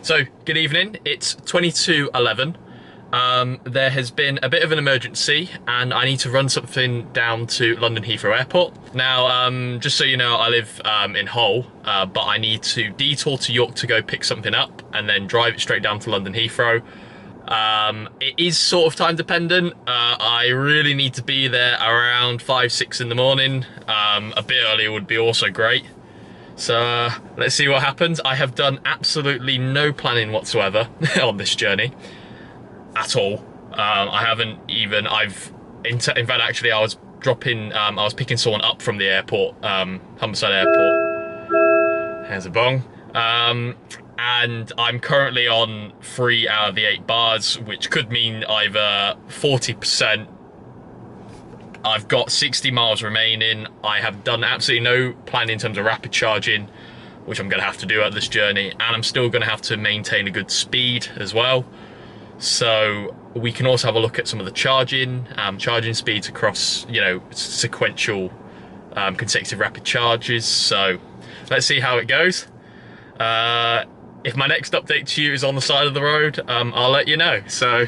So, good evening. It's 22:11. There has been a bit of an emergency and I need to run something down to London Heathrow Airport. Now, just so you know, I live in Hull, but I need to detour to York to go pick something up and then drive it straight down to London Heathrow. It is sort of time dependent. I really need to be there around 5-6 in the morning. A bit earlier would be also great. So let's see what happens. I have done absolutely no planning whatsoever on this journey at all. I haven't even, in fact actually I was picking someone up from the airport, Humberside Airport. There's a bong. And I'm currently on 3 out of the 8 bars, which could mean either 40%. I've got 60 miles remaining. I have done absolutely no plan in terms of rapid charging, which I'm going to have to do at this journey, and I'm still going to have to maintain a good speed as well. So we can also have a look at some of the charging speeds across, you know, sequential consecutive rapid charges. So let's see how it goes. If my next update to you is on the side of the road, I'll let you know. So.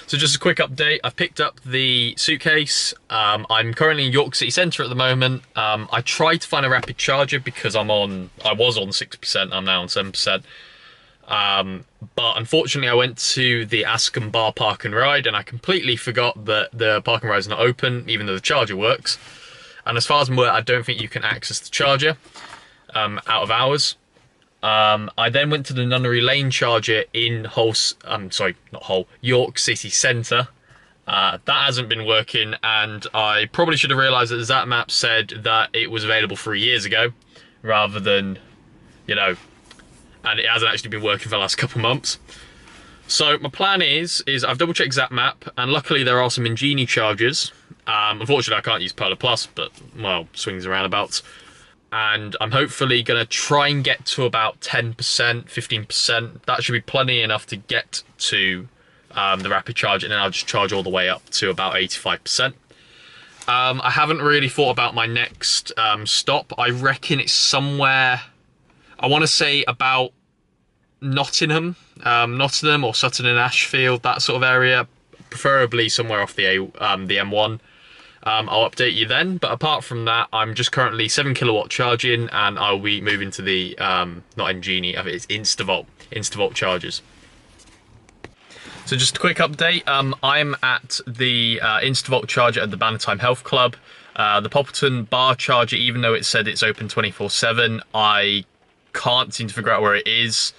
So just a quick update, I've picked up the suitcase. I'm currently in York City Centre at the moment. I tried to find a rapid charger because I was on 6%, I'm now on 7%. But unfortunately I went to the Askham Bar Park and Ride and I completely forgot that the park and ride is not open, even though the charger works. And as far as I'm aware, I don't think you can access the charger out of hours. I then went to the Nunnery Lane charger in York City Centre. That hasn't been working, and I probably should have realised that the Zap-Map said that it was available 3 years ago, rather than, you know, and it hasn't actually been working for the last couple of months. So my plan is I've double checked Zap-Map, and luckily there are some Ingenie chargers. Unfortunately I can't use Polar Plus, but, well, swings and roundabouts. And I'm hopefully going to try and get to about 10%, 15%. That should be plenty enough to get to the rapid charge, and then I'll just charge all the way up to about 85%. I haven't really thought about my next stop. I reckon it's somewhere, I want to say about Nottingham or Sutton and Ashfield, that sort of area, preferably somewhere off the M1. I'll update you then, but apart from that, I'm just currently 7 kilowatt charging, and I'll be moving to the, not Ingenie, it's Instavolt chargers. So just a quick update, I'm at the Instavolt charger at the Bannertime Health Club. The Poppleton bar charger, even though it said it's open 24/7, I can't seem to figure out where it is.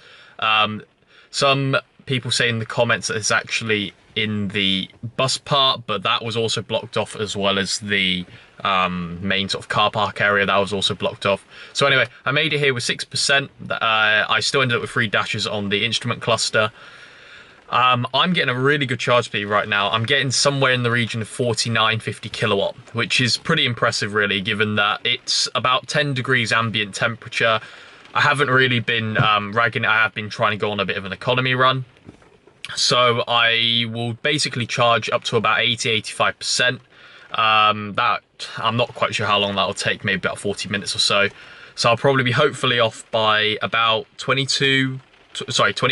Some people say in the comments that it's actually in the bus part, but that was also blocked off, as well as the main sort of car park area, that was also blocked off. So anyway, I made it here with 6%. I still ended up with 3 dashes on the instrument cluster. I'm getting a really good charge speed right now. I'm getting somewhere in the region of 49-50 kilowatt, which is pretty impressive really, given that it's about 10 degrees ambient temperature. I haven't really been ragging it. I have been trying to go on a bit of an economy run. So I will basically charge up to about 80–85%. That I'm not quite sure how long that will take, maybe about 40 minutes or so. So I'll probably be hopefully off by about 20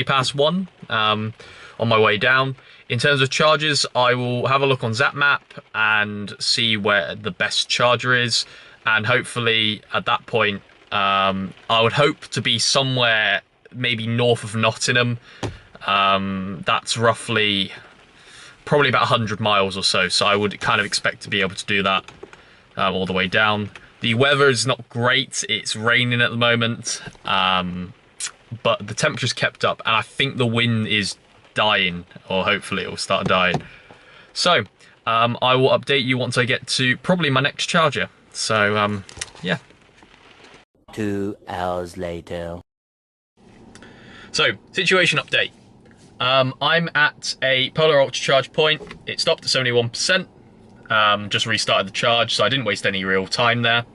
past 1 on my way down. In terms of charges, I will have a look on Zap-Map and see where the best charger is, and hopefully at that point I would hope to be somewhere maybe north of Nottingham. That's roughly probably about 100 miles or so, so I would kind of expect to be able to do that all the way down. The weather is not great, it's raining at the moment, but the temperature's kept up, and I think the wind is dying, or hopefully it will start dying. So I will update you once I get to probably my next charger. So yeah. 2 hours later. So, situation update. I'm at a Polar Ultra charge point. It stopped at 71%. Just restarted the charge, so I didn't waste any real time there.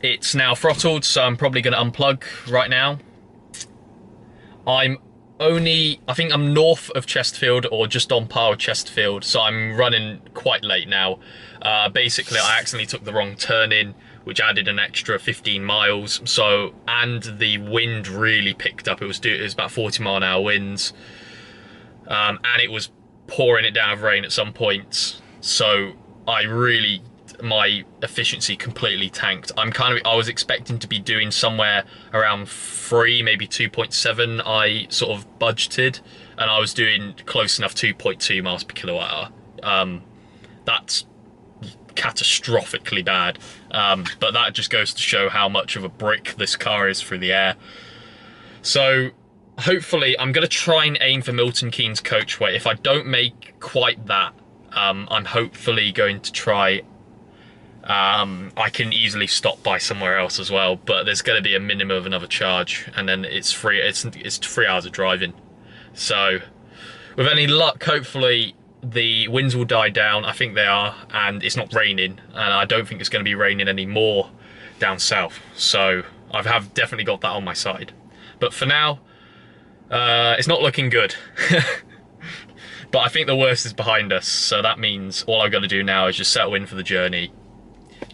It's now throttled, so I'm probably going to unplug right now. I think I'm north of Chesterfield, or just on par with Chesterfield, so I'm running quite late now. Basically, I accidentally took the wrong turn in, which added an extra 15 miles. So, and the wind really picked up. It was about 40-mile-an-hour winds, and it was pouring it down with rain at some points. So my efficiency completely tanked. I was expecting to be doing somewhere around 3, maybe 2.7. I sort of budgeted, and I was doing close enough 2.2 miles per kilowatt hour. That's catastrophically bad, but that just goes to show how much of a brick this car is through the air. So hopefully I'm going to try and aim for Milton Keynes coachway. If I don't make quite that, I'm hopefully going to try. I can easily stop by somewhere else as well, but there's going to be a minimum of another charge, and then it's 3 hours of driving. So with any luck, hopefully the winds will die down. I think they are, and it's not raining, and I don't think it's going to be raining anymore down south. So I have definitely got that on my side. But for now, it's not looking good. But I think the worst is behind us, so that means all I've got to do now is just settle in for the journey,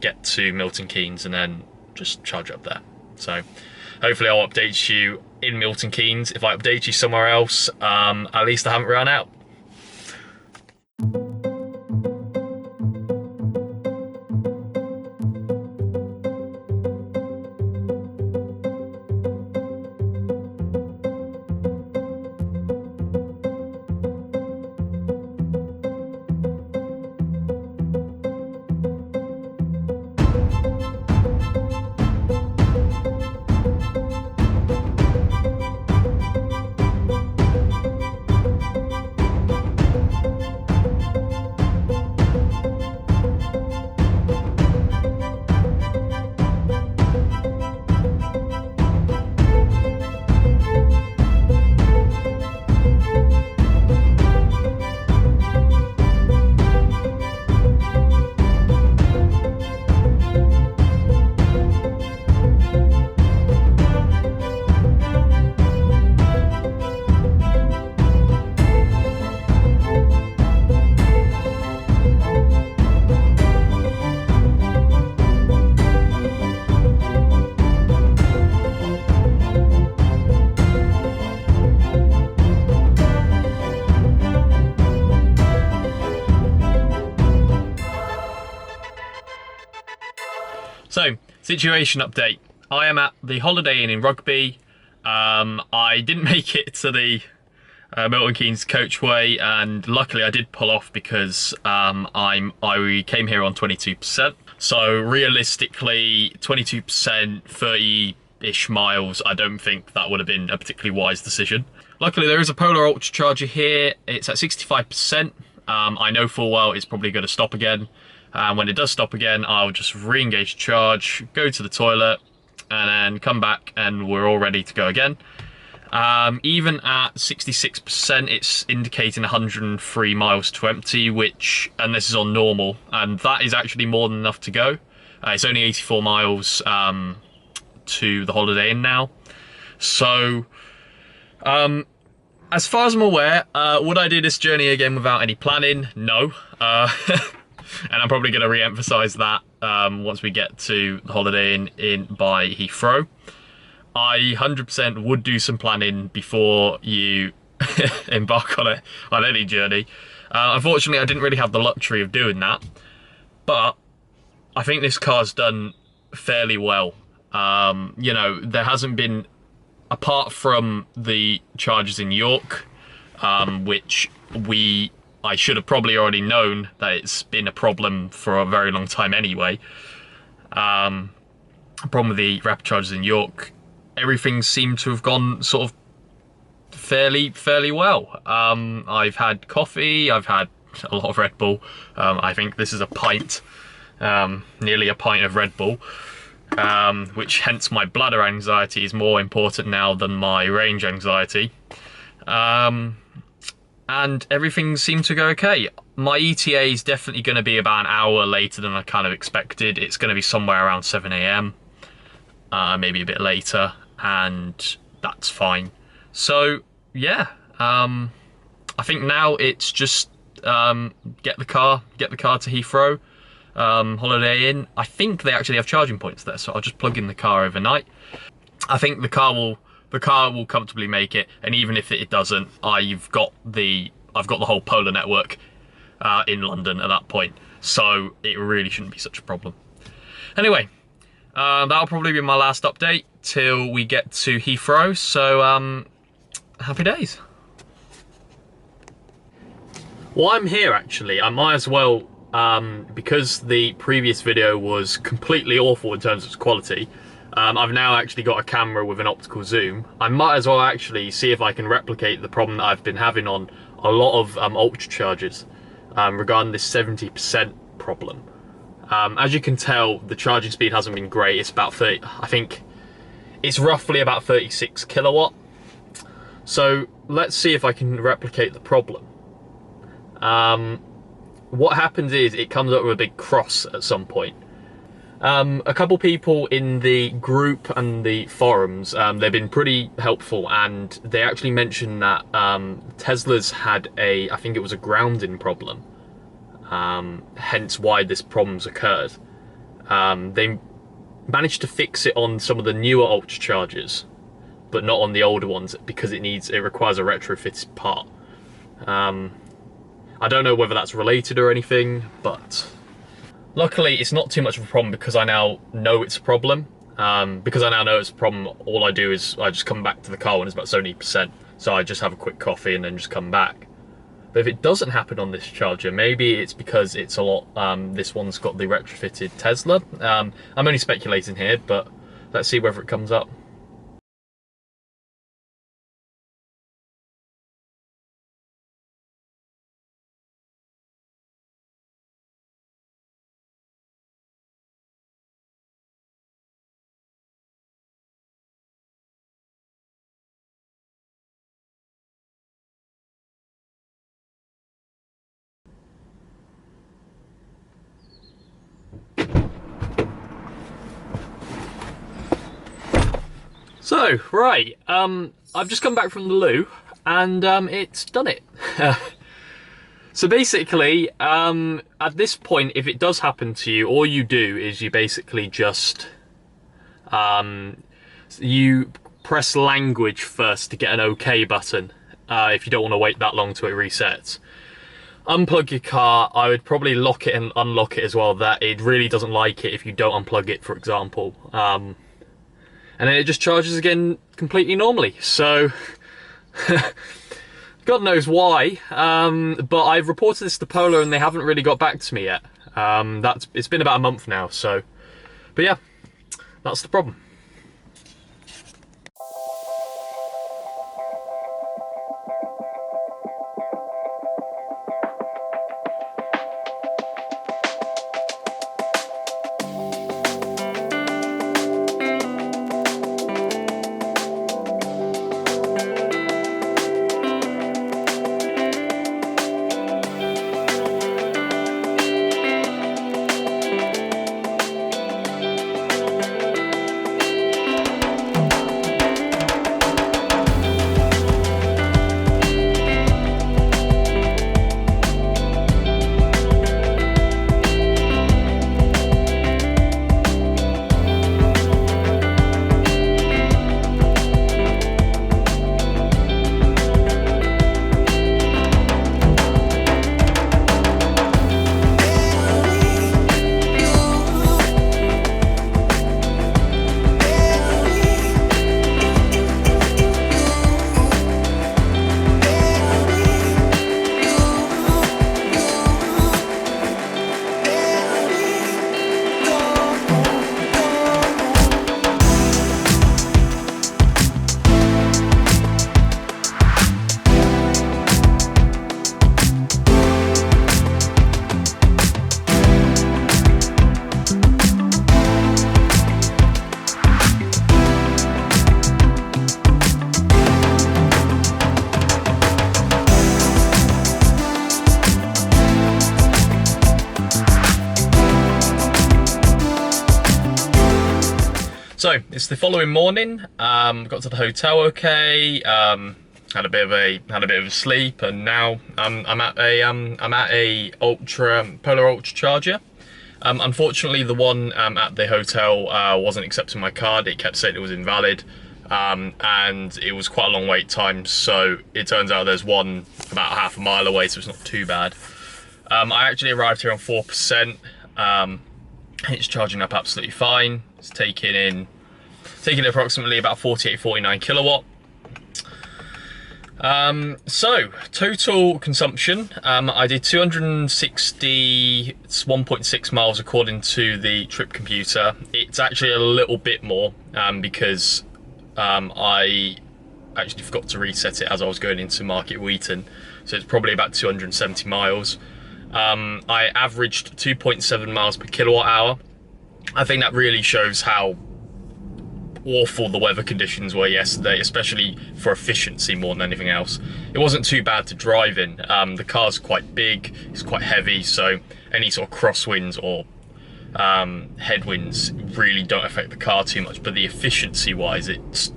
get to Milton Keynes, and then just charge up there. So hopefully I'll update you in Milton Keynes. If I update you somewhere else, at least I haven't run out. So, situation update. I am at the Holiday Inn in Rugby. I didn't make it to the Milton Keynes coachway, and luckily I did pull off because I came here on 22%. So realistically, 22%, 30-ish miles, I don't think that would have been a particularly wise decision. Luckily there is a Polar Ultra charger here. It's at 65%. I know full well it's probably going to stop again. When it does stop again, I'll just re-engage charge, go to the toilet, and then come back, and we're all ready to go again. Even at 66%, it's indicating 103 miles to empty, and this is on normal, and that is actually more than enough to go. It's only 84 miles to the Holiday Inn now. So As far as I'm aware, would I do this journey again without any planning? No. And I'm probably going to re-emphasise that once we get to the Holiday Inn by Heathrow. I 100% would do some planning before you embark on any journey. Unfortunately, I didn't really have the luxury of doing that, but I think this car's done fairly well. You know, there hasn't been, apart from the charges in York, which I should have probably already known that it's been a problem for a very long time anyway. Problem with the rapid charges in York, everything seemed to have gone sort of fairly well. I've had coffee, I've had a lot of Red Bull. I think this is a pint, nearly a pint of Red Bull, which hence my bladder anxiety is more important now than my range anxiety. And everything seemed to go okay. My ETA is definitely going to be about an hour later than I kind of expected. It's going to be somewhere around 7 AM, maybe a bit later, and that's fine. So yeah, I think now it's just get the car to Heathrow, Holiday Inn. I think they actually have charging points there, so I'll just plug in the car overnight. I think the car will comfortably make it, and even if it doesn't, I've got the whole Polar network in London at that point, so it really shouldn't be such a problem. Anyway, that'll probably be my last update till we get to Heathrow, so happy days. While I'm here, actually, I might as well, because the previous video was completely awful in terms of its quality, I've now actually got a camera with an optical zoom. I might as well actually see if I can replicate the problem that I've been having on a lot of ultra chargers regarding this 70% problem. As you can tell, the charging speed hasn't been great. It's about 30, I think it's roughly about 36 kilowatt. So let's see if I can replicate the problem. What happens is it comes up with a big cross at some point. A couple people in the group and the forums, they've been pretty helpful, and they actually mentioned that Tesla's had I think it was a grounding problem, hence why this problem's occurred. They managed to fix it on some of the newer ultra chargers, but not on the older ones because it requires a retrofitted part. I don't know whether that's related or anything, but luckily it's not too much of a problem because I now know it's a problem. Because I now know it's a problem, all I do is I just come back to the car when it's about 70%. So I just have a quick coffee and then just come back. But if it doesn't happen on this charger, maybe it's because it's a lot, this one's got the retrofitted Tesla. I'm only speculating here, but let's see whether it comes up. So, right, I've just come back from the loo, and it's done it. So basically, at this point, if it does happen to you, all you do is you basically just, you press language first to get an OK button, if you don't want to wait that long till it resets. Unplug your car. I would probably lock it and unlock it as well, that it really doesn't like it if you don't unplug it, for example. And then it just charges again completely normally. So, God knows why, but I've reported this to Polar and they haven't really got back to me yet. It's been about a month now, so, but yeah, that's the problem. So it's the following morning. Got to the hotel okay. Had a bit of a sleep, and now I'm at a Polar Ultra charger. Unfortunately, the one at the hotel wasn't accepting my card. It kept saying it was invalid, and it was quite a long wait time. So it turns out there's one about half a mile away, so it's not too bad. I actually arrived here on 4%. It's charging up absolutely fine. It's taking approximately about 48-49 kilowatt. So total consumption, I did 261.6 miles according to the trip computer. It's actually a little bit more because I actually forgot to reset it as I was going into Market Wheaton, so it's probably about 270 miles. I averaged 2.7 miles per kilowatt hour. I think that really shows how awful the weather conditions were yesterday, especially for efficiency more than anything else. It wasn't too bad to drive in. The car's quite big, it's quite heavy, so any sort of crosswinds or headwinds really don't affect the car too much, but the efficiency wise, it's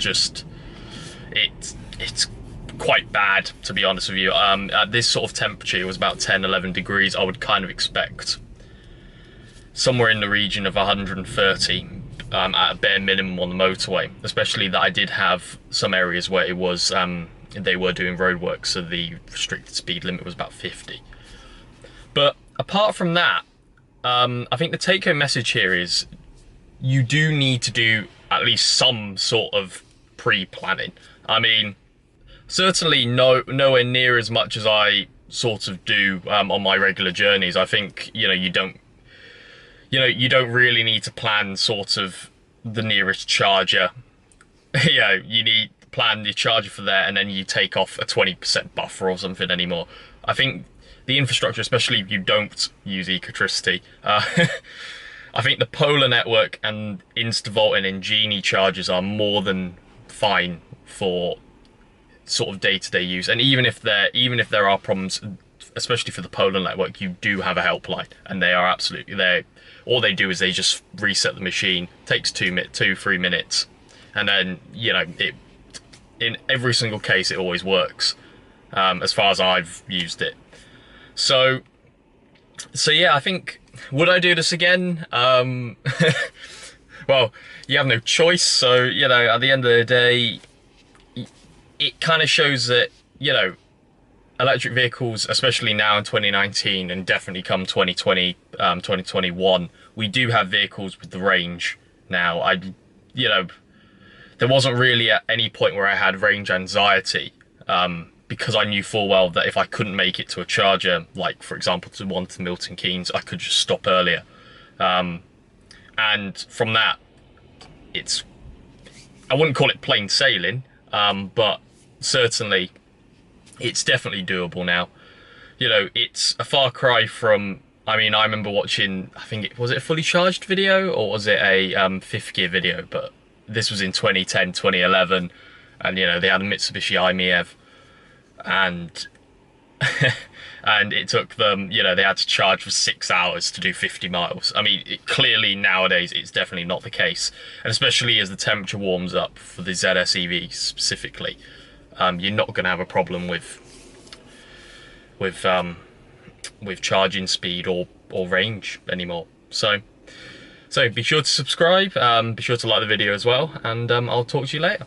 quite bad, to be honest with you. At this sort of temperature, it was about 10-11 degrees. I would kind of expect somewhere in the region of 130 at a bare minimum on the motorway, especially that I did have some areas where it was they were doing roadwork, so the restricted speed limit was about 50. But apart from that, I think the take-home message here is you do need to do at least some sort of pre-planning. I mean, certainly nowhere near as much as I sort of do on my regular journeys. I think, you don't really need to plan sort of the nearest charger. You need to plan the charger for there, and then you take off a 20% buffer or something anymore. I think the infrastructure, especially if you don't use ecotricity, I think the Polar network and Instavolt and Engenie chargers are more than fine for sort of day-to-day use. And even if there are problems, especially for the Polar network, you do have a helpline, and they are absolutely there. All they do is they just reset the machine, takes 2-3 minutes, and then in every single case it always works, as far as I've used it. So yeah, I think, would I do this again? Well, you have no choice. So at the end of the day, it kind of shows that electric vehicles, especially now in 2019 and definitely come 2020, 2021, we do have vehicles with the range now. There wasn't really at any point where I had range anxiety, because I knew full well that if I couldn't make it to a charger, like for example to one to Milton Keynes, I could just stop earlier. And from that, I wouldn't call it plain sailing, but certainly it's definitely doable now. It's a far cry from, I remember watching, was it a fully charged video or was it a fifth gear video? But this was in 2010, 2011, and they had a Mitsubishi i-MiEV, and and it took them, they had to charge for 6 hours to do 50 miles. Clearly nowadays it's definitely not the case, and especially as the temperature warms up for the ZS EV specifically, you're not going to have a problem with charging speed or range anymore. So be sure to subscribe, be sure to like the video as well, and I'll talk to you later.